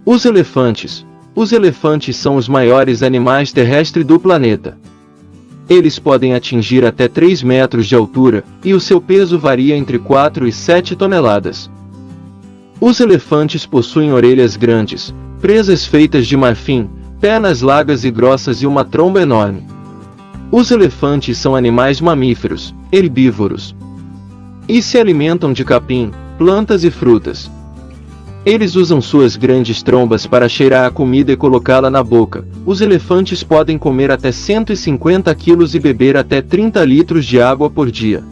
Os elefantes. Os elefantes são os maiores animais terrestres do planeta. Eles podem atingir até 3 metros de altura, e o seu peso varia entre 4 e 7 toneladas. Os elefantes possuem orelhas grandes, presas feitas de marfim, pernas largas e grossas e uma tromba enorme. Os elefantes são animais mamíferos, herbívoros, e se alimentam de capim, plantas e frutas. Eles usam suas grandes trombas para cheirar a comida e colocá-la na boca. Os elefantes podem comer até 150 quilos e beber até 30 litros de água por dia.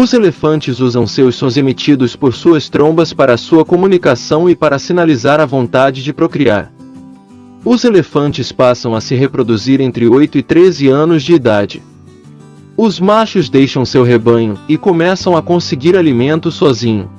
Os elefantes usam seus sons emitidos por suas trombas para sua comunicação e para sinalizar a vontade de procriar. Os elefantes passam a se reproduzir entre 8 e 13 anos de idade. Os machos deixam seu rebanho e começam a conseguir alimento sozinho.